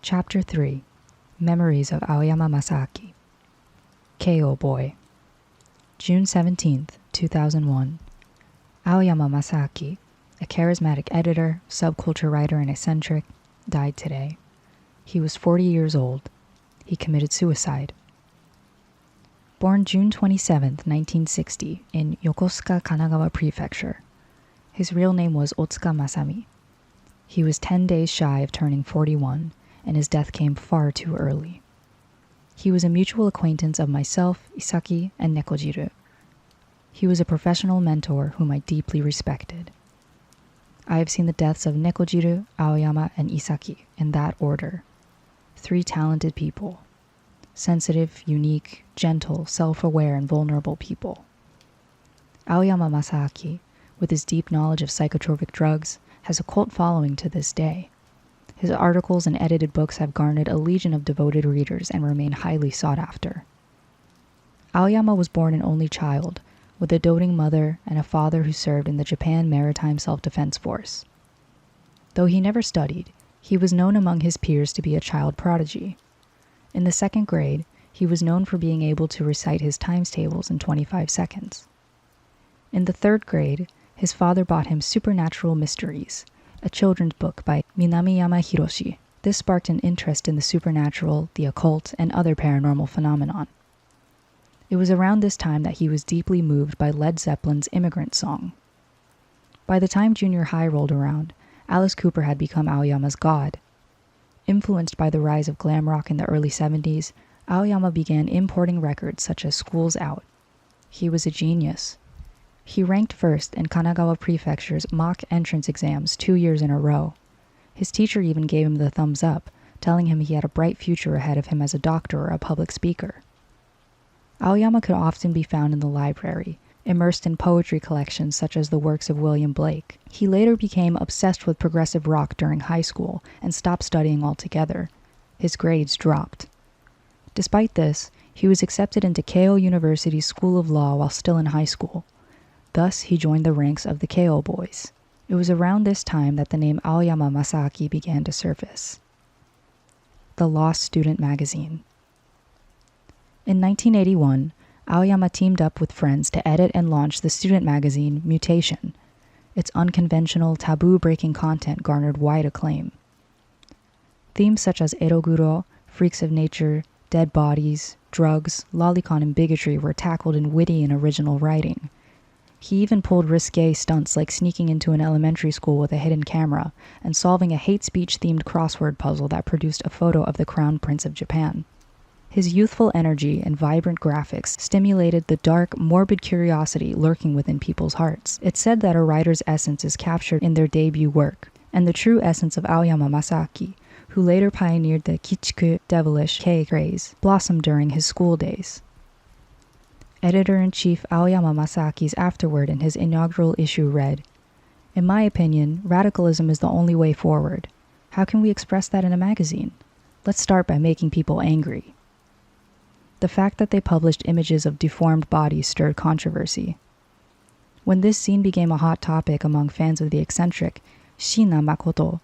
Chapter 3 Memories of Aoyama Masaaki. K.O. Boy. June 17th, 2001. Aoyama Masaaki, a charismatic editor, subculture writer, and eccentric, died today. He was 40 years old. He committed suicide. Born June 27, 1960, in Yokosuka, Kanagawa Prefecture. His real name was Otsuka Masami. He was 10 days shy of turning 41, and his death came far too early. He was a mutual acquaintance of myself, Isaki, and Nekojiru. He was a professional mentor whom I deeply respected. I have seen the deaths of Nekojiru, Aoyama, and Isaki in that order. 3 talented people. Sensitive, unique, gentle, self-aware, and vulnerable people. Aoyama Masaaki, with his deep knowledge of psychotropic drugs, has a cult following to this day. His articles and edited books have garnered a legion of devoted readers and remain highly sought after. Aoyama was born an only child, with a doting mother and a father who served in the Japan Maritime Self-Defense Force. Though he never studied, he was known among his peers to be a child prodigy. In the 2nd grade, he was known for being able to recite his times tables in 25 seconds. In the 3rd grade, his father bought him Supernatural Mysteries, a children's book by Minamiyama Hiroshi. This sparked an interest in the supernatural, the occult, and other paranormal phenomenon. It was around this time that he was deeply moved by Led Zeppelin's Immigrant Song. By the time junior high rolled around, Alice Cooper had become Aoyama's god. Influenced by the rise of glam rock in the early 70s, Aoyama began importing records such as School's Out. He was a genius. He ranked first in Kanagawa Prefecture's mock entrance exams 2 years in a row. His teacher even gave him the thumbs up, telling him he had a bright future ahead of him as a doctor or a public speaker. Aoyama could often be found in the library, immersed in poetry collections such as the works of William Blake. He later became obsessed with progressive rock during high school and stopped studying altogether. His grades dropped. Despite this, he was accepted into Keio University's School of Law while still in high school. Thus, he joined the ranks of the Keio boys. It was around this time that the name Aoyama Masaaki began to surface. The Lost Student Magazine. In 1981, Aoyama teamed up with friends to edit and launch the student magazine Mutation. Its unconventional, taboo-breaking content garnered wide acclaim. Themes such as eroguro, freaks of nature, dead bodies, drugs, lolicon, and bigotry were tackled in witty and original writing. He even pulled risque stunts like sneaking into an elementary school with a hidden camera and solving a hate speech-themed crossword puzzle that produced a photo of the Crown Prince of Japan. His youthful energy and vibrant graphics stimulated the dark, morbid curiosity lurking within people's hearts. It's said that a writer's essence is captured in their debut work, and the true essence of Aoyama Masaaki, who later pioneered the kichiku devilish K craze, blossomed during his school days. Editor-in-Chief Aoyama Masaaki's afterword in his inaugural issue read, "In my opinion, radicalism is the only way forward. How can we express that in a magazine? Let's start by making people angry." The fact that they published images of deformed bodies stirred controversy. When this scene became a hot topic among fans of the eccentric, Shina Makoto,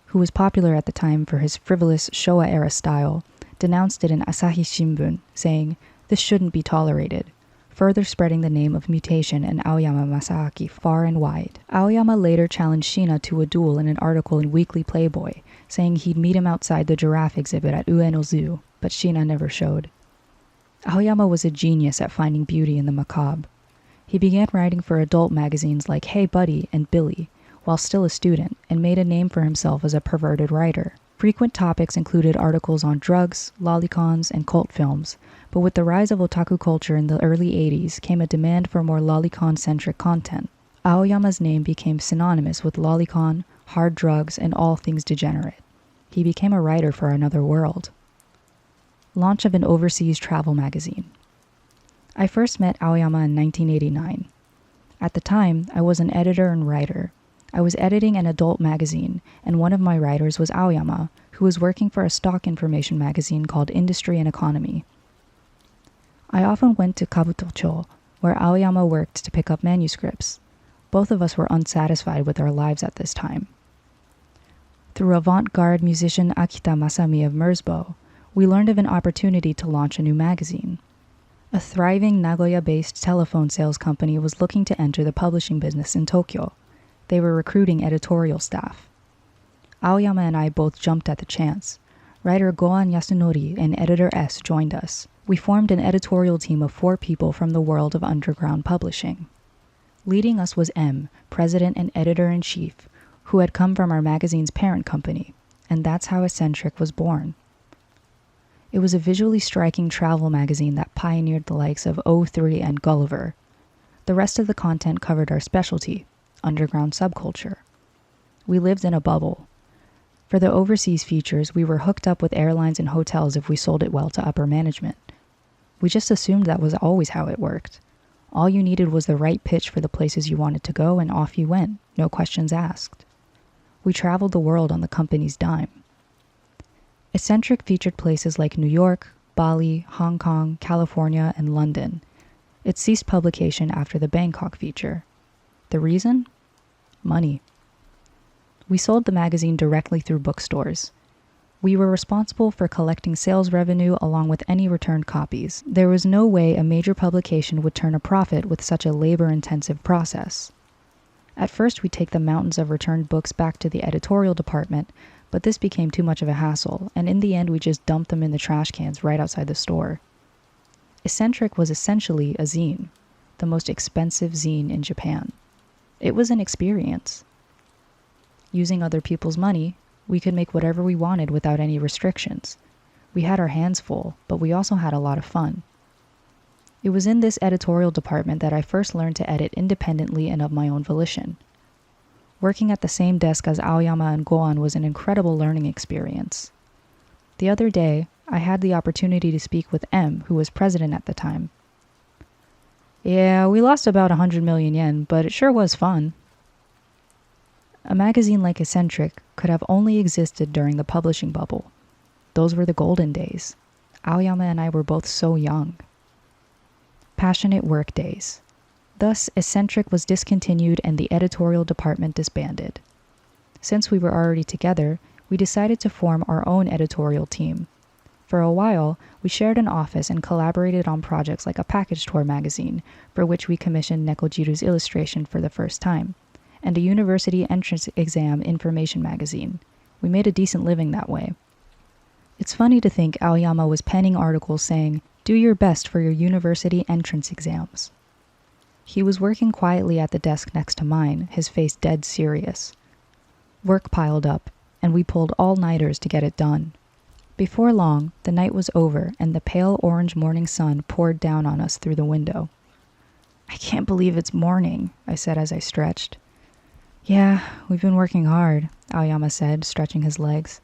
who was popular at the time for his frivolous Showa-era style, denounced it in Asahi Shimbun, saying, "This shouldn't be tolerated," further spreading the name of Mutation and Aoyama Masaaki far and wide. Aoyama later challenged Shina to a duel in an article in Weekly Playboy, saying he'd meet him outside the giraffe exhibit at Ueno Zoo, but Shina never showed. Aoyama was a genius at finding beauty in the macabre. He began writing for adult magazines like Hey Buddy and Billy, while still a student, and made a name for himself as a perverted writer. Frequent topics included articles on drugs, lolicons, and cult films, but with the rise of otaku culture in the early 80s came a demand for more lolicon-centric content. Aoyama's name became synonymous with lolicon, hard drugs, and all things degenerate. He became a writer for another world. Launch of an overseas travel magazine. I first met Aoyama in 1989. At the time, I was an editor and writer. I was editing an adult magazine, and one of my writers was Aoyama, who was working for a stock information magazine called Industry and Economy. I often went to Kabutocho, where Aoyama worked, to pick up manuscripts. Both of us were unsatisfied with our lives at this time. Through avant-garde musician Akita Masami of Mersbo, we learned of an opportunity to launch a new magazine. A thriving Nagoya-based telephone sales company was looking to enter the publishing business in Tokyo. They were recruiting editorial staff. Aoyama and I both jumped at the chance. Writer Goan Yasunori and editor S joined us. We formed an editorial team of 4 people from the world of underground publishing. Leading us was M, president and editor-in-chief, who had come from our magazine's parent company, and that's how Eccentric was born. It was a visually striking travel magazine that pioneered the likes of O3 and Gulliver. The rest of the content covered our specialty, underground subculture. We lived in a bubble. For the overseas features, we were hooked up with airlines and hotels if we sold it well to upper management. We just assumed that was always how it worked. All you needed was the right pitch for the places you wanted to go, and off you went, no questions asked. We traveled the world on the company's dime. Eccentric featured places like New York, Bali, Hong Kong, California, and London. It ceased publication after the Bangkok feature. The reason? Money. We sold the magazine directly through bookstores. We were responsible for collecting sales revenue along with any returned copies. There was no way a major publication would turn a profit with such a labor-intensive process. At first, we'd take the mountains of returned books back to the editorial department, but this became too much of a hassle, and in the end we just dumped them in the trash cans right outside the store. Eccentric was essentially a zine, the most expensive zine in Japan. It was an experience. Using other people's money, we could make whatever we wanted without any restrictions. We had our hands full, but we also had a lot of fun. It was in this editorial department that I first learned to edit independently and of my own volition. Working at the same desk as Aoyama and Goan was an incredible learning experience. The other day, I had the opportunity to speak with M, who was president at the time. Yeah, we lost about 100 million yen, but it sure was fun. A magazine like Eccentric could have only existed during the publishing bubble. Those were the golden days. Aoyama and I were both so young. Passionate work days. Thus, Eccentric was discontinued and the editorial department disbanded. Since we were already together, we decided to form our own editorial team. For a while, we shared an office and collaborated on projects like a package tour magazine, for which we commissioned Nekojiru's illustration for the first time, and a university entrance exam information magazine. We made a decent living that way. It's funny to think Aoyama was penning articles saying, "Do your best for your university entrance exams." He was working quietly at the desk next to mine, his face dead serious. Work piled up, and we pulled all-nighters to get it done. Before long, the night was over, and the pale orange morning sun poured down on us through the window. "I can't believe it's morning," I said as I stretched. "Yeah, we've been working hard," Aoyama said, stretching his legs.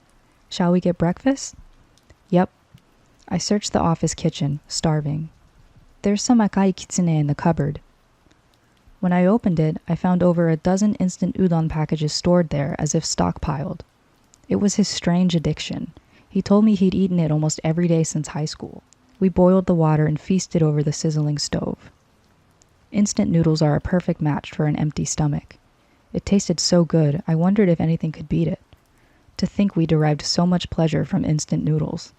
"Shall we get breakfast?" "Yep." I searched the office kitchen, starving. "There's some akai kitsune in the cupboard." When I opened it, I found over a dozen instant udon packages stored there as if stockpiled. It was his strange addiction. He told me he'd eaten it almost every day since high school. We boiled the water and feasted over the sizzling stove. Instant noodles are a perfect match for an empty stomach. It tasted so good, I wondered if anything could beat it. To think we derived so much pleasure from instant noodles.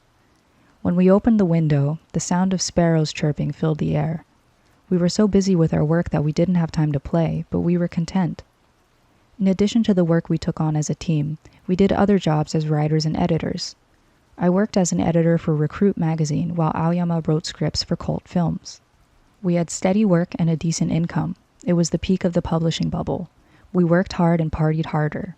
When we opened the window, the sound of sparrows chirping filled the air. We were so busy with our work that we didn't have time to play, but we were content. In addition to the work we took on as a team, we did other jobs as writers and editors. I worked as an editor for Recruit magazine while Aoyama wrote scripts for cult films. We had steady work and a decent income. It was the peak of the publishing bubble. We worked hard and partied harder.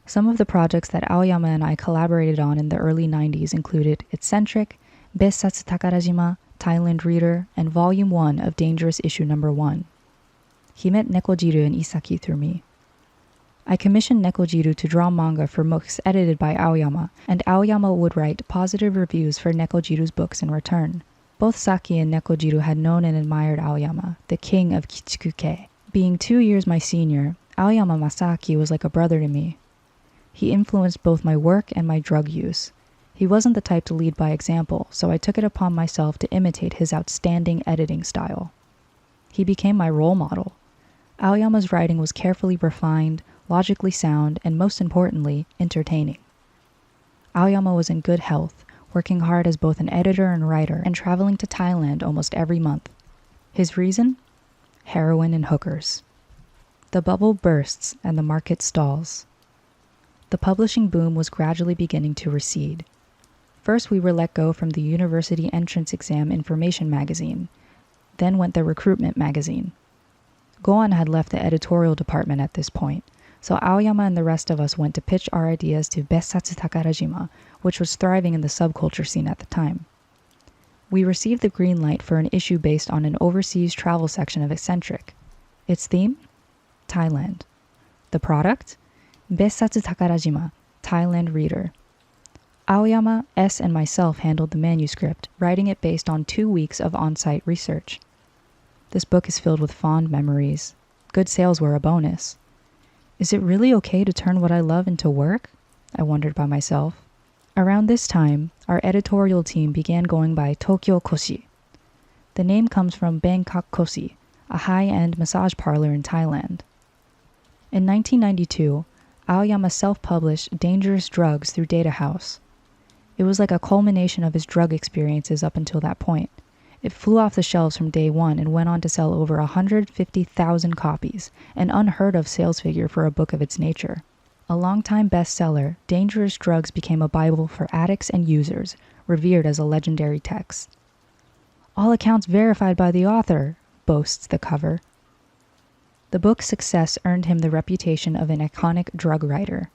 Some of the projects that Aoyama and I collaborated on in the early 90s included Eccentric, Bessatsu Takarajima, Thailand Reader, and Volume 1 of Dangerous Issue No. 1. He met Nekojiru and Isaki through me. I commissioned Nekojiru to draw manga for books edited by Aoyama, and Aoyama would write positive reviews for Nekojiru's books in return. Both Saki and Nekojiru had known and admired Aoyama, the king of Kichikuke. Being 2 years my senior, Aoyama Masaaki was like a brother to me. He influenced both my work and my drug use. He wasn't the type to lead by example, so I took it upon myself to imitate his outstanding editing style. He became my role model. Aoyama's writing was carefully refined, logically sound, and most importantly, entertaining. Aoyama was in good health, working hard as both an editor and writer, and traveling to Thailand almost every month. His reason? Heroin and hookers. The bubble bursts and the market stalls. The publishing boom was gradually beginning to recede. First, we were let go from the University Entrance Exam Information magazine. Then went the Recruitment magazine. Goan had left the editorial department at this point, so Aoyama and the rest of us went to pitch our ideas to Bessatsu Takarajima, which was thriving in the subculture scene at the time. We received the green light for an issue based on an overseas travel section of Eccentric. Its theme? Thailand. The product? Bessatsu Takarajima, Thailand Reader. Aoyama, S, and myself handled the manuscript, writing it based on 2 weeks of on-site research. This book is filled with fond memories. Good sales were a bonus. Is it really okay to turn what I love into work? I wondered by myself. Around this time, our editorial team began going by Tokyo Koshi. The name comes from Bangkok Koshi, a high-end massage parlor in Thailand. In 1992, Aoyama self-published Dangerous Drugs through Data House. It was like a culmination of his drug experiences up until that point. It flew off the shelves from day one and went on to sell over 150,000 copies, an unheard of sales figure for a book of its nature. A longtime bestseller, Dangerous Drugs became a Bible for addicts and users, revered as a legendary text. All accounts verified by the author, boasts the cover. The book's success earned him the reputation of an iconic drug writer.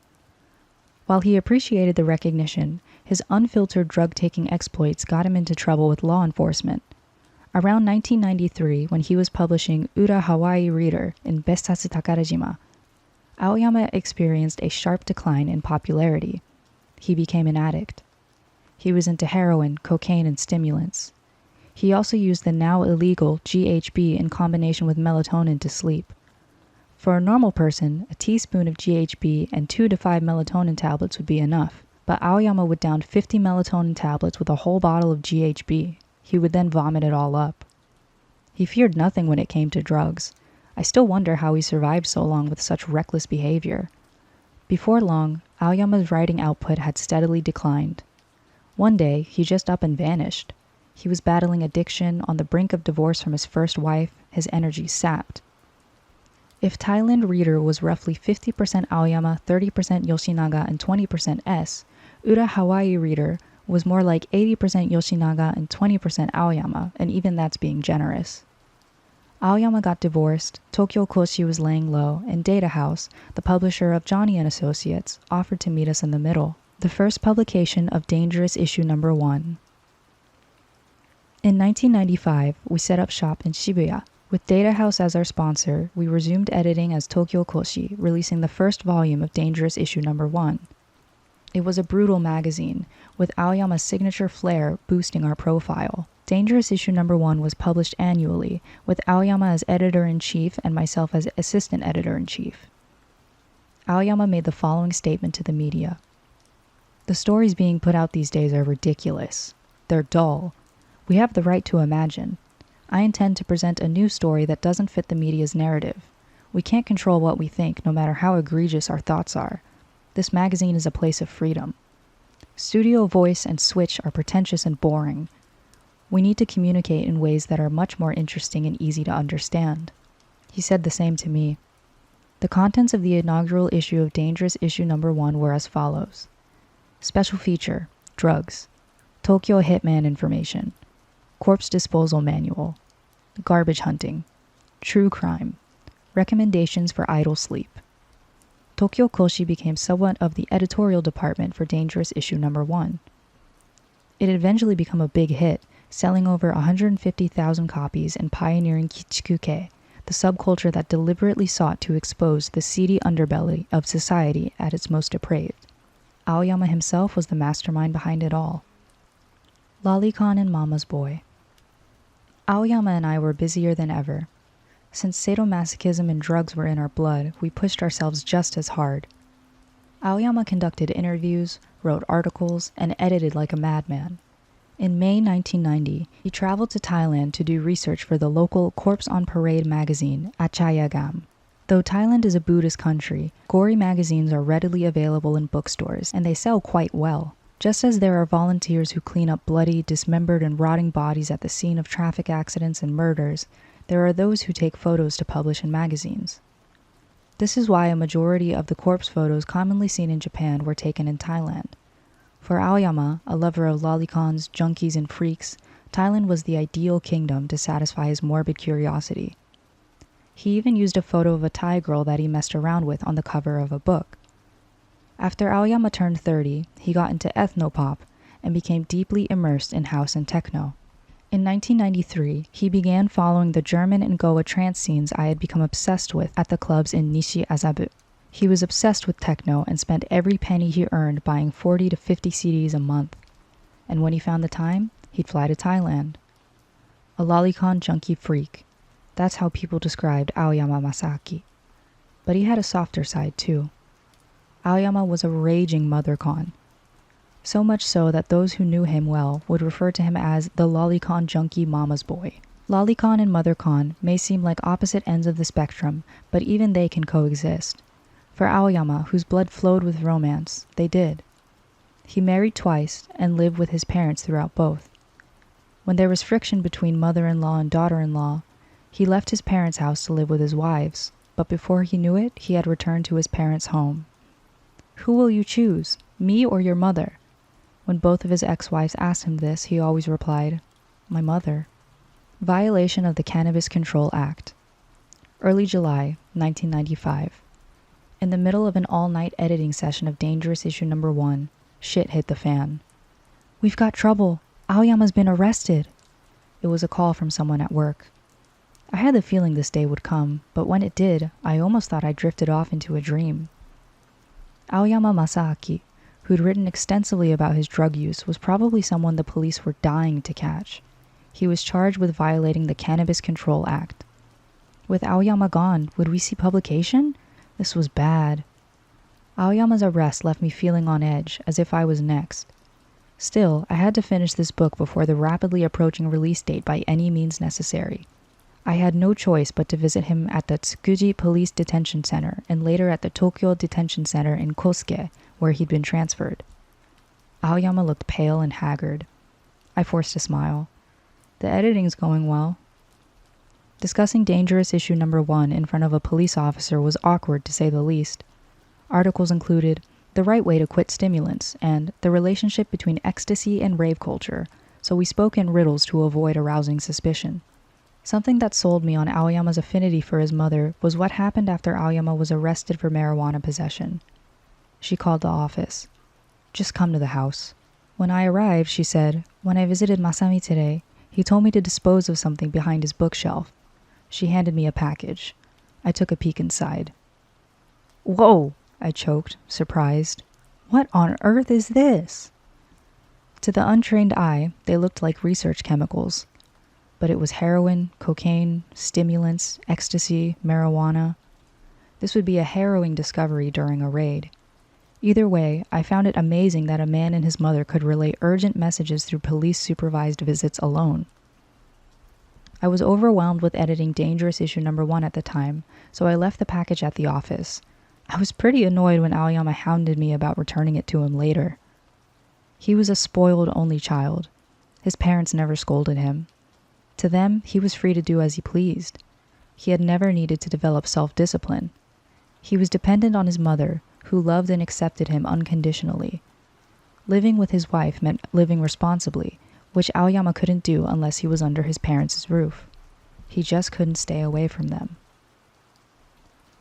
While he appreciated the recognition, his unfiltered drug-taking exploits got him into trouble with law enforcement. Around 1993, when he was publishing Ura Hawaii Reader in Bessatsu Takarajima, Aoyama experienced a sharp decline in popularity. He became an addict. He was into heroin, cocaine, and stimulants. He also used the now illegal GHB in combination with melatonin to sleep. For a normal person, a teaspoon of GHB and 2 to 5 melatonin tablets would be enough, but Aoyama would down 50 melatonin tablets with a whole bottle of GHB. He would then vomit it all up. He feared nothing when it came to drugs. I still wonder how he survived so long with such reckless behavior. Before long, Aoyama's writing output had steadily declined. One day, he just up and vanished. He was battling addiction, on the brink of divorce from his first wife, his energy sapped. If Thailand Reader was roughly 50% Aoyama, 30% Yoshinaga, and 20% S, Ura Hawaii Reader was more like 80% Yoshinaga and 20% Aoyama, and even that's being generous. Aoyama got divorced, Tokyo Koshi was laying low, and Data House, the publisher of Johnny & Associates, offered to meet us in the middle. The first publication of Dangerous issue number 1. In 1995, we set up shop in Shibuya. With Data House as our sponsor, we resumed editing as Tokyo Koshi, releasing the first volume of Dangerous issue number 1. It was a brutal magazine, with Aoyama's signature flair boosting our profile. Dangerous issue number 1 was published annually, with Aoyama as editor-in-chief and myself as assistant editor-in-chief. Aoyama made the following statement to the media. The stories being put out these days are ridiculous. They're dull. We have the right to imagine. I intend to present a new story that doesn't fit the media's narrative. We can't control what we think, no matter how egregious our thoughts are. This magazine is a place of freedom. Studio Voice and Switch are pretentious and boring. We need to communicate in ways that are much more interesting and easy to understand. He said the same to me. The contents of the inaugural issue of Dangerous issue number 1 were as follows. Special feature, drugs. Tokyo Hitman information. Corpse disposal manual. Garbage hunting. True crime. Recommendations for idle sleep. Tokyo Koshi became somewhat of the editorial department for Dangerous issue number 1. It had eventually become a big hit, selling over 150,000 copies and pioneering Kichikuke, the subculture that deliberately sought to expose the seedy underbelly of society at its most depraved. Aoyama himself was the mastermind behind it all. Lolicon and Mama's Boy. Aoyama and I were busier than ever. Since sadomasochism and drugs were in our blood, we pushed ourselves just as hard. Aoyama conducted interviews, wrote articles, and edited like a madman. In May 1990, he traveled to Thailand to do research for the local Corpse on Parade magazine, Achayagam. Though Thailand is a Buddhist country, gory magazines are readily available in bookstores, and they sell quite well. Just as there are volunteers who clean up bloody, dismembered, and rotting bodies at the scene of traffic accidents and murders, there are those who take photos to publish in magazines. This is why a majority of the corpse photos commonly seen in Japan were taken in Thailand. For Aoyama, a lover of lolicons, junkies, and freaks, Thailand was the ideal kingdom to satisfy his morbid curiosity. He even used a photo of a Thai girl that he messed around with on the cover of a book. After Aoyama turned 30, he got into ethnopop and became deeply immersed in house and techno. In 1993, he began following the German and Goa trance scenes I had become obsessed with at the clubs in Nishi Azabu. He was obsessed with techno and spent every penny he earned buying 40 to 50 CDs a month. And when he found the time, he'd fly to Thailand. A lolicon junkie freak. That's how people described Aoyama Masaaki. But he had a softer side too. Aoyama was a raging mothercon. So much so that those who knew him well would refer to him as the lolicon junkie mama's boy. Lolicon and mothercon may seem like opposite ends of the spectrum, but even they can coexist. For Aoyama, whose blood flowed with romance, they did. He married twice and lived with his parents throughout both. When there was friction between mother-in-law and daughter-in-law, he left his parents' house to live with his wives, but before he knew it, he had returned to his parents' home. "Who will you choose, me or your mother?" When both of his ex-wives asked him this, he always replied, "My mother." Violation of the Cannabis Control Act. Early July, 1995. In the middle of an all-night editing session of Dangerous Issue Number 1, shit hit the fan. "We've got trouble. Aoyama's been arrested." It was a call from someone at work. I had the feeling this day would come, but when it did, I almost thought I drifted off into a dream. Aoyama Masaaki, who'd written extensively about his drug use, was probably someone the police were dying to catch. He was charged with violating the Cannabis Control Act. With Aoyama gone, would we see publication? This was bad. Aoyama's arrest left me feeling on edge, as if I was next. Still, I had to finish this book before the rapidly approaching release date by any means necessary. I had no choice but to visit him at the Tsukuji Police Detention Center and later at the Tokyo Detention Center in Kosuke, where he'd been transferred. Aoyama looked pale and haggard. I forced a smile. "The editing's going well." Discussing Dangerous Issue Number 1 in front of a police officer was awkward, to say the least. Articles included "The Right Way to Quit Stimulants" and "The Relationship Between Ecstasy and Rave Culture," so we spoke in riddles to avoid arousing suspicion. Something that sold me on Aoyama's affinity for his mother was what happened after Aoyama was arrested for marijuana possession. She called the office. "Just come to the house." When I arrived, she said, "When I visited Masami today, he told me to dispose of something behind his bookshelf." She handed me a package. I took a peek inside. "Whoa!" I choked, surprised. "What on earth is this?" To the untrained eye, they looked like research chemicals. But it was heroin, cocaine, stimulants, ecstasy, marijuana. This would be a harrowing discovery during a raid. Either way, I found it amazing that a man and his mother could relay urgent messages through police-supervised visits alone. I was overwhelmed with editing Dangerous Issue Number 1 at the time, so I left the package at the office. I was pretty annoyed when Aoyama hounded me about returning it to him later. He was a spoiled only child. His parents never scolded him. To them, he was free to do as he pleased. He had never needed to develop self-discipline. He was dependent on his mother, who loved and accepted him unconditionally. Living with his wife meant living responsibly, which Aoyama couldn't do unless he was under his parents' roof. He just couldn't stay away from them.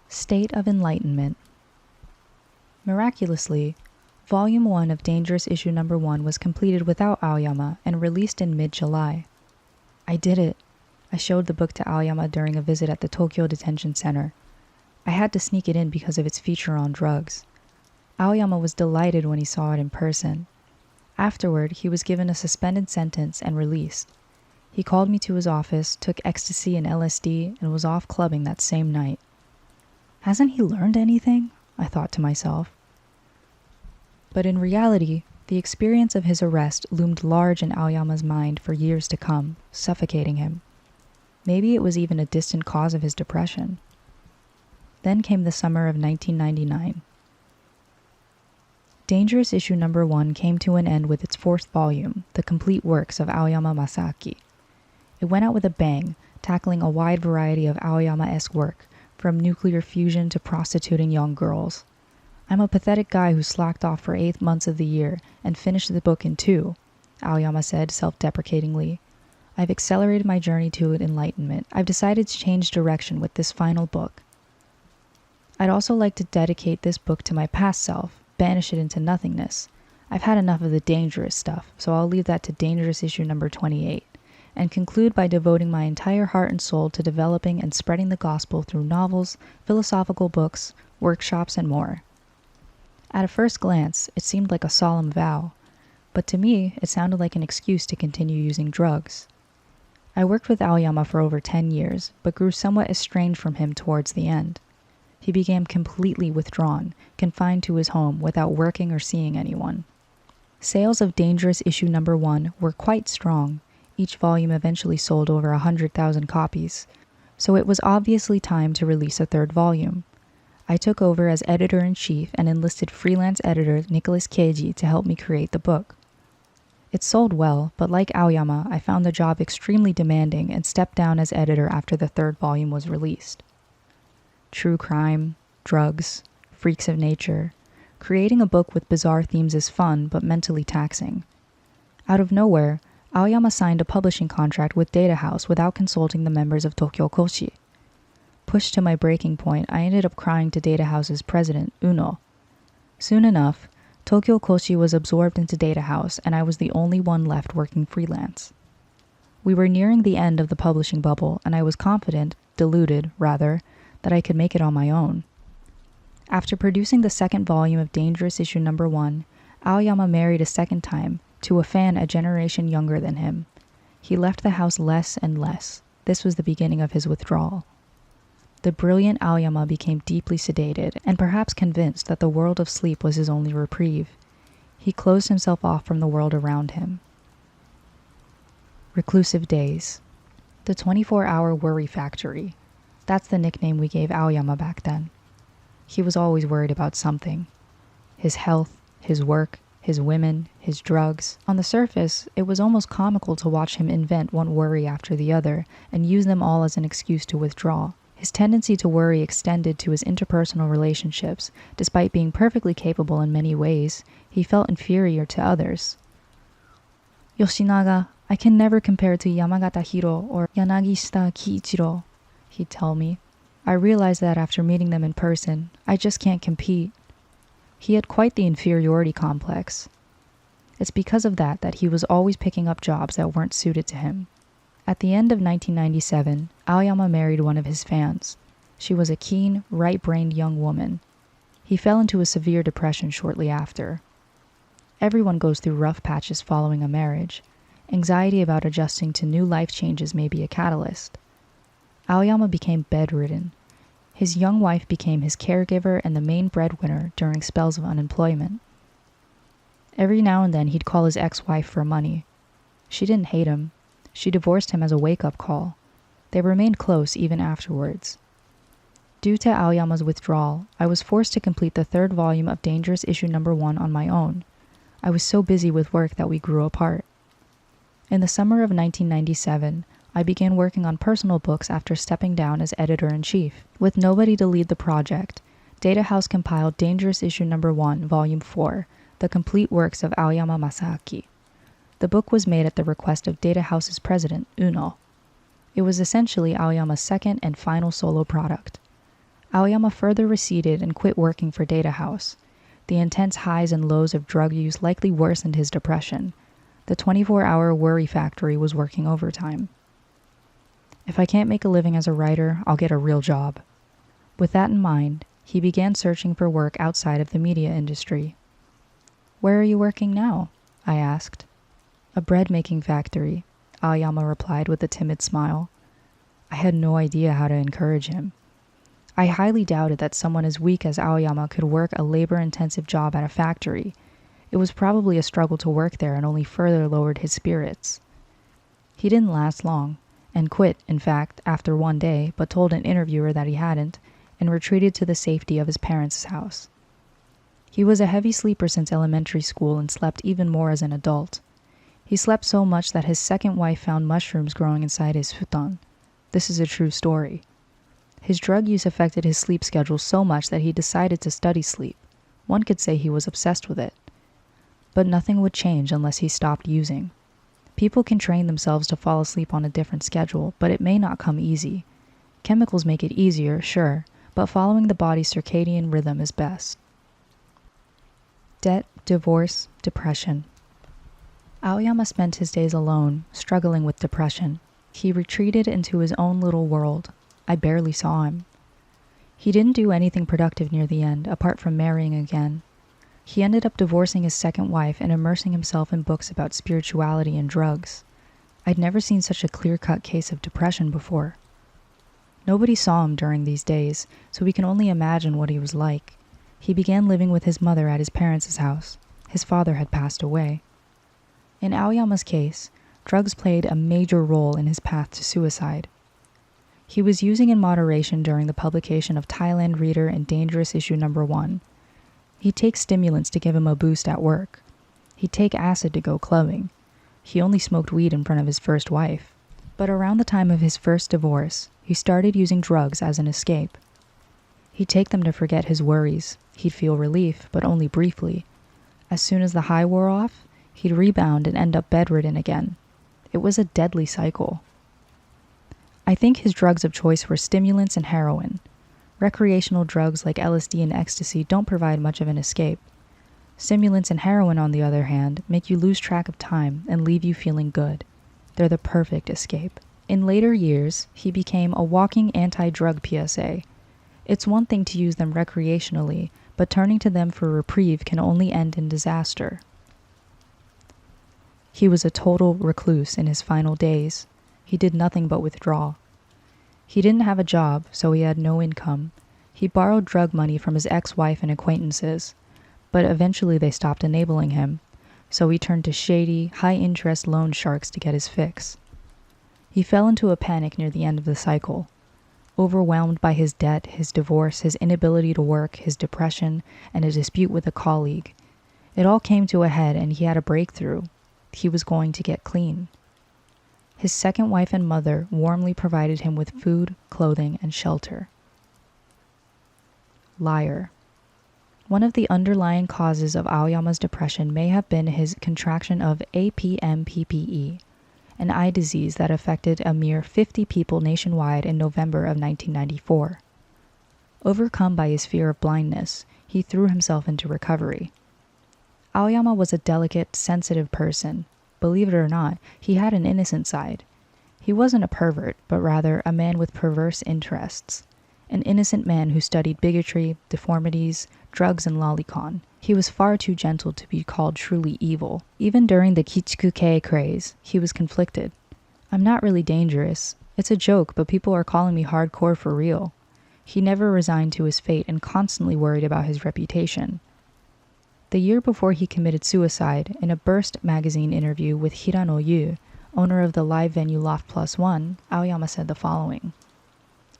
State of Enlightenment. Miraculously, Volume 1 of Dangerous Issue Number 1 was completed without Aoyama and released in mid-July. I did it. I showed the book to Aoyama during a visit at the Tokyo Detention Center. I had to sneak it in because of its feature on drugs. Aoyama was delighted when he saw it in person. Afterward, he was given a suspended sentence and released. He called me to his office, took ecstasy and LSD, and was off clubbing that same night. Hasn't he learned anything? I thought to myself. But in reality, the experience of his arrest loomed large in Aoyama's mind for years to come, suffocating him. Maybe it was even a distant cause of his depression. Then came the summer of 1999. Dangerous issue number 1 came to an end with its 4th volume, The Complete Works of Aoyama Masaaki. It went out with a bang, tackling a wide variety of Aoyama-esque work, from nuclear fusion to prostituting young girls. I'm a pathetic guy who slacked off for 8 months of the year and finished the book in 2, Aoyama said self-deprecatingly. I've accelerated my journey to enlightenment. I've decided to change direction with this final book. I'd also like to dedicate this book to my past self, banish it into nothingness. I've had enough of the dangerous stuff, so I'll leave that to dangerous issue number 28, and conclude by devoting my entire heart and soul to developing and spreading the gospel through novels, philosophical books, workshops, and more. At a first glance, it seemed like a solemn vow, but to me, it sounded like an excuse to continue using drugs. I worked with Aoyama for over 10 years, but grew somewhat estranged from him towards the end. He became completely withdrawn, confined to his home without working or seeing anyone. Sales of Dangerous issue number 1 were quite strong. Each volume eventually sold over 100,000 copies, so it was obviously time to release a 3rd volume. I took over as editor-in-chief and enlisted freelance editor Nicholas Keiji to help me create the book. It sold well, but like Aoyama, I found the job extremely demanding and stepped down as editor after the 3rd volume was released. True crime, drugs, freaks of nature. Creating a book with bizarre themes is fun, but mentally taxing. Out of nowhere, Aoyama signed a publishing contract with Data House without consulting the members of Tokyo Koshi. Pushed to my breaking point, I ended up crying to Data House's president, Uno. Soon enough, Tokyo Koshi was absorbed into Data House, and I was the only one left working freelance. We were nearing the end of the publishing bubble, and I was confident, deluded, rather, that I could make it on my own. After producing the 2nd volume of Dangerous issue number 1, Aoyama married a 2nd time, to a fan a generation younger than him. He left the house less and less. This was the beginning of his withdrawal. The brilliant Aoyama became deeply sedated, and perhaps convinced that the world of sleep was his only reprieve. He closed himself off from the world around him. Reclusive days. The 24-hour worry factory. That's the nickname we gave Aoyama back then. He was always worried about something. His health, his work, his women, his drugs. On the surface, it was almost comical to watch him invent one worry after the other and use them all as an excuse to withdraw. His tendency to worry extended to his interpersonal relationships. Despite being perfectly capable in many ways, he felt inferior to others. Yoshinaga, I can never compare to Yamagata Hiro or Yanagishita Kiichiro, he'd tell me. I realized that after meeting them in person, I just can't compete. He had quite the inferiority complex. It's because of that he was always picking up jobs that weren't suited to him. At the end of 1997, Aoyama married one of his fans. She was a keen, right-brained young woman. He fell into a severe depression shortly after. Everyone goes through rough patches following a marriage. Anxiety about adjusting to new life changes may be a catalyst. Aoyama became bedridden. His young wife became his caregiver and the main breadwinner during spells of unemployment. Every now and then he'd call his ex-wife for money. She didn't hate him. She divorced him as a wake-up call. They remained close even afterwards. Due to Aoyama's withdrawal, I was forced to complete the 3rd volume of Dangerous issue number 1 on my own. I was so busy with work that we grew apart. In the summer of 1997, I began working on personal books after stepping down as editor-in-chief. With nobody to lead the project, Data House compiled Dangerous issue number 1, volume 4, The Complete Works of Aoyama Masaaki. The book was made at the request of Data House's president, Uno. It was essentially Aoyama's 2nd and final solo product. Aoyama further receded and quit working for Data House. The intense highs and lows of drug use likely worsened his depression. The 24-hour worry factory was working overtime. If I can't make a living as a writer, I'll get a real job. With that in mind, he began searching for work outside of the media industry. Where are you working now? I asked. A bread-making factory, Aoyama replied with a timid smile. I had no idea how to encourage him. I highly doubted that someone as weak as Aoyama could work a labor-intensive job at a factory. It was probably a struggle to work there and only further lowered his spirits. He didn't last long, and quit, in fact, after one day, but told an interviewer that he hadn't, and retreated to the safety of his parents' house. He was a heavy sleeper since elementary school and slept even more as an adult. He slept so much that his second wife found mushrooms growing inside his futon. This is a true story. His drug use affected his sleep schedule so much that he decided to study sleep. One could say he was obsessed with it. But nothing would change unless he stopped using. People can train themselves to fall asleep on a different schedule, but it may not come easy. Chemicals make it easier, sure, but following the body's circadian rhythm is best. Debt, divorce, depression. Aoyama spent his days alone, struggling with depression. He retreated into his own little world. I barely saw him. He didn't do anything productive near the end, apart from marrying again. He ended up divorcing his second wife and immersing himself in books about spirituality and drugs. I'd never seen such a clear-cut case of depression before. Nobody saw him during these days, so we can only imagine what he was like. He began living with his mother at his parents' house. His father had passed away. In Aoyama's case, drugs played a major role in his path to suicide. He was using in moderation during the publication of Thailand Reader and Dangerous Issue No. 1. He'd take stimulants to give him a boost at work. He'd take acid to go clubbing. He only smoked weed in front of his first wife. But around the time of his first divorce, he started using drugs as an escape. He'd take them to forget his worries. He'd feel relief, but only briefly. As soon as the high wore off, he'd rebound and end up bedridden again. It was a deadly cycle. I think his drugs of choice were stimulants and heroin. Recreational drugs like LSD and ecstasy don't provide much of an escape. Stimulants and heroin, on the other hand, make you lose track of time and leave you feeling good. They're the perfect escape. In later years, he became a walking anti-drug PSA. It's one thing to use them recreationally, but turning to them for reprieve can only end in disaster. He was a total recluse in his final days. He did nothing but withdraw. He didn't have a job, so he had no income. He borrowed drug money from his ex-wife and acquaintances, but eventually they stopped enabling him, so he turned to shady, high-interest loan sharks to get his fix. He fell into a panic near the end of the cycle. Overwhelmed by his debt, his divorce, his inability to work, his depression, and a dispute with a colleague. It all came to a head and he had a breakthrough. He was going to get clean. His second wife and mother warmly provided him with food, clothing, and shelter. Liar. One of the underlying causes of Aoyama's depression may have been his contraction of APMPPE, an eye disease that affected a mere 50 people nationwide in November of 1994. Overcome by his fear of blindness, he threw himself into recovery. Aoyama was a delicate, sensitive person. Believe it or not, he had an innocent side. He wasn't a pervert, but rather a man with perverse interests. An innocent man who studied bigotry, deformities, drugs, and lolicon. He was far too gentle to be called truly evil. Even during the Kichikuke craze, he was conflicted. I'm not really dangerous. It's a joke, but people are calling me hardcore for real. He never resigned to his fate and constantly worried about his reputation. The year before he committed suicide, in a Burst magazine interview with Hirano Yu, owner of the live venue Loft Plus One, Aoyama said the following.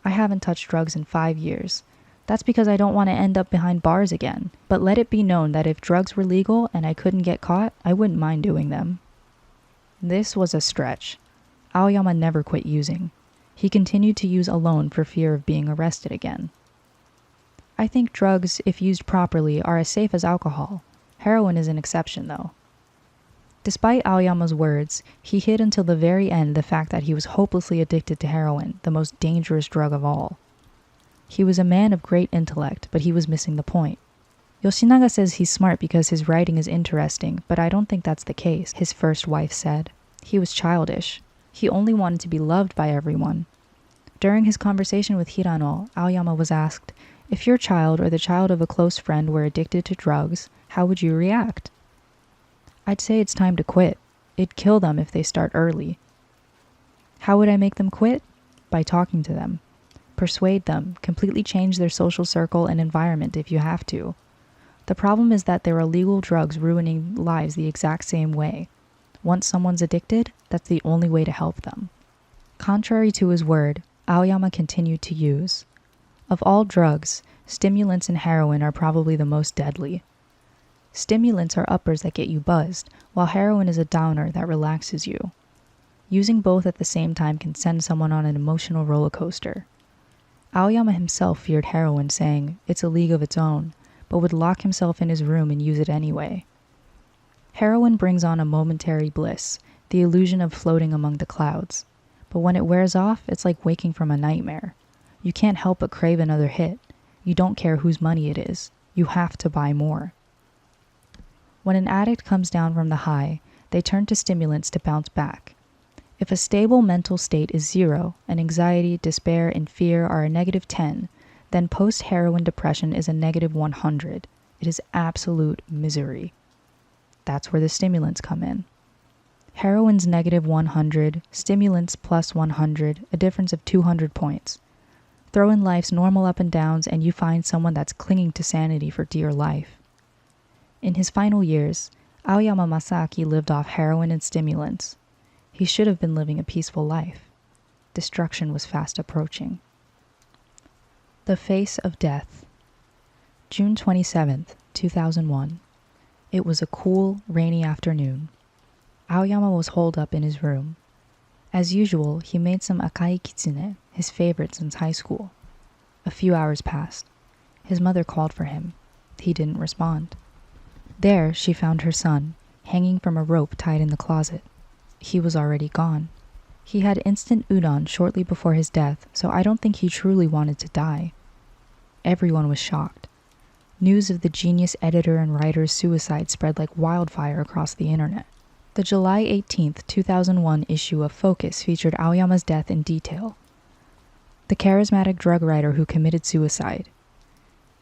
I haven't touched drugs in 5 years. That's because I don't want to end up behind bars again. But let it be known that if drugs were legal and I couldn't get caught, I wouldn't mind doing them. This was a stretch. Aoyama never quit using. He continued to use alone for fear of being arrested again. I think drugs, if used properly, are as safe as alcohol. Heroin is an exception, though. Despite Aoyama's words, he hid until the very end the fact that he was hopelessly addicted to heroin, the most dangerous drug of all. He was a man of great intellect, but he was missing the point. Yoshinaga says he's smart because his writing is interesting, but I don't think that's the case, his first wife said. He was childish. He only wanted to be loved by everyone. During his conversation with Hirano, Aoyama was asked, if your child or the child of a close friend were addicted to drugs, how would you react? I'd say it's time to quit. It'd kill them if they start early. How would I make them quit? By talking to them. Persuade them, completely change their social circle and environment if you have to. The problem is that there are illegal drugs ruining lives the exact same way. Once someone's addicted, that's the only way to help them. Contrary to his word, Aoyama continued to use. Of all drugs, stimulants and heroin are probably the most deadly. Stimulants are uppers that get you buzzed, while heroin is a downer that relaxes you. Using both at the same time can send someone on an emotional roller coaster. Aoyama himself feared heroin, saying, "It's a league of its own," but would lock himself in his room and use it anyway. Heroin brings on a momentary bliss, the illusion of floating among the clouds. But when it wears off, it's like waking from a nightmare. You can't help but crave another hit. You don't care whose money it is. You have to buy more. When an addict comes down from the high, they turn to stimulants to bounce back. If a stable mental state is 0 and anxiety, despair, and fear are a -10, then post-heroin depression is a -100. It is absolute misery. That's where the stimulants come in. Heroin's -100, stimulants +100, a difference of 200 points. Throw in life's normal up and downs and you find someone that's clinging to sanity for dear life. In his final years, Aoyama Masaaki lived off heroin and stimulants. He should have been living a peaceful life. Destruction was fast approaching. The Face of Death. June 27th, 2001. It was a cool, rainy afternoon. Aoyama was holed up in his room. As usual, he made some akai kitsune, his favorite since high school. A few hours passed. His mother called for him. He didn't respond. There, she found her son, hanging from a rope tied in the closet. He was already gone. He had instant udon shortly before his death, so I don't think he truly wanted to die. Everyone was shocked. News of the genius editor and writer's suicide spread like wildfire across the internet. The July 18th, 2001 issue of Focus featured Aoyama's death in detail. The charismatic drug writer who committed suicide.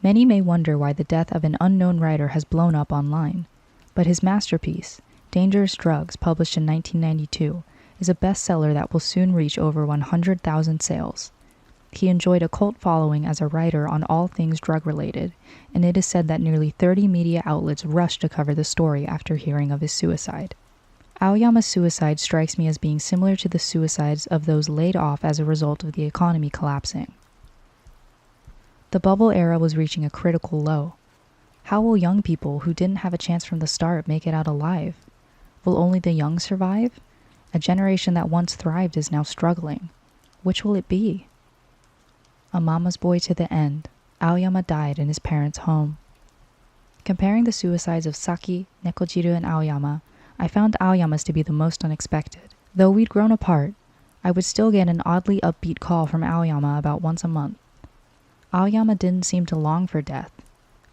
Many may wonder why the death of an unknown writer has blown up online, but his masterpiece, Dangerous Drugs, published in 1992, is a bestseller that will soon reach over 100,000 sales. He enjoyed a cult following as a writer on all things drug-related, and it is said that nearly 30 media outlets rushed to cover the story after hearing of his suicide. Aoyama's suicide strikes me as being similar to the suicides of those laid off as a result of the economy collapsing. The bubble era was reaching a critical low. How will young people who didn't have a chance from the start make it out alive? Will only the young survive? A generation that once thrived is now struggling. Which will it be? A mama's boy to the end, Aoyama died in his parents' home. Comparing the suicides of Saki, Nekojiru, and Aoyama, I found Aoyama's to be the most unexpected. Though we'd grown apart, I would still get an oddly upbeat call from Aoyama about once a month. Aoyama didn't seem to long for death.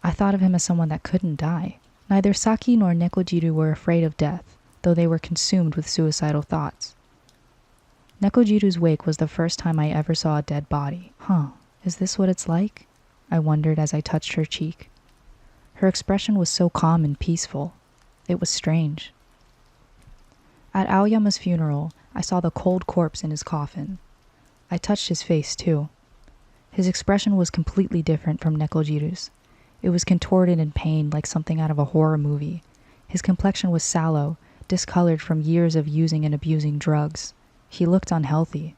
I thought of him as someone that couldn't die. Neither Saki nor Nekojiru were afraid of death, though they were consumed with suicidal thoughts. Nekojiru's wake was the first time I ever saw a dead body. Is this what it's like? I wondered as I touched her cheek. Her expression was so calm and peaceful. It was strange. At Aoyama's funeral, I saw the cold corpse in his coffin. I touched his face, too. His expression was completely different from Nekojiru's. It was contorted in pain like something out of a horror movie. His complexion was sallow, discolored from years of using and abusing drugs. He looked unhealthy.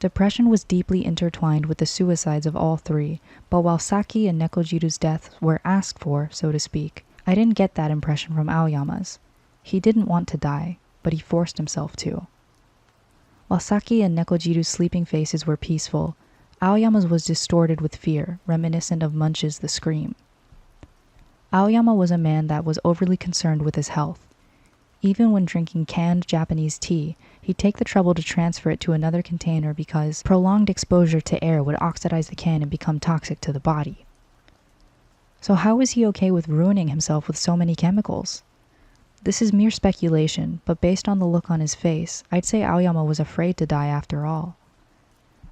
Depression was deeply intertwined with the suicides of all three, but while Saki and Nekojiru's deaths were asked for, so to speak, I didn't get that impression from Aoyama's. He didn't want to die, but he forced himself to. While Saki and Nekojiru's sleeping faces were peaceful, Aoyama's was distorted with fear, reminiscent of Munch's The Scream. Aoyama was a man that was overly concerned with his health. Even when drinking canned Japanese tea, he'd take the trouble to transfer it to another container because prolonged exposure to air would oxidize the can and become toxic to the body. So how was he okay with ruining himself with so many chemicals? This is mere speculation, but based on the look on his face, I'd say Aoyama was afraid to die after all.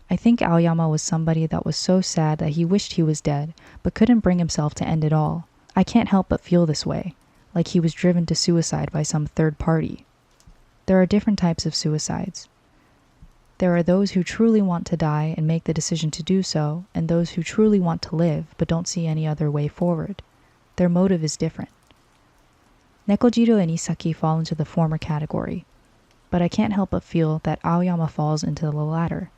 I think Aoyama was somebody that was so sad that he wished he was dead, but couldn't bring himself to end it all. I can't help but feel this way, like he was driven to suicide by some third party. There are different types of suicides. There are those who truly want to die and make the decision to do so, and those who truly want to live but don't see any other way forward. Their motive is different. Nekojiru and Isaki fall into the former category, but I can't help but feel that Aoyama falls into the latter.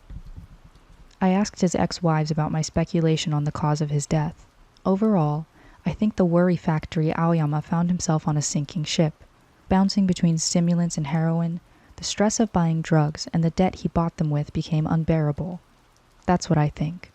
I asked his ex-wives about my speculation on the cause of his death. Overall, I think the worry factory Aoyama found himself on a sinking ship. Bouncing between stimulants and heroin, the stress of buying drugs and the debt he bought them with became unbearable. That's what I think.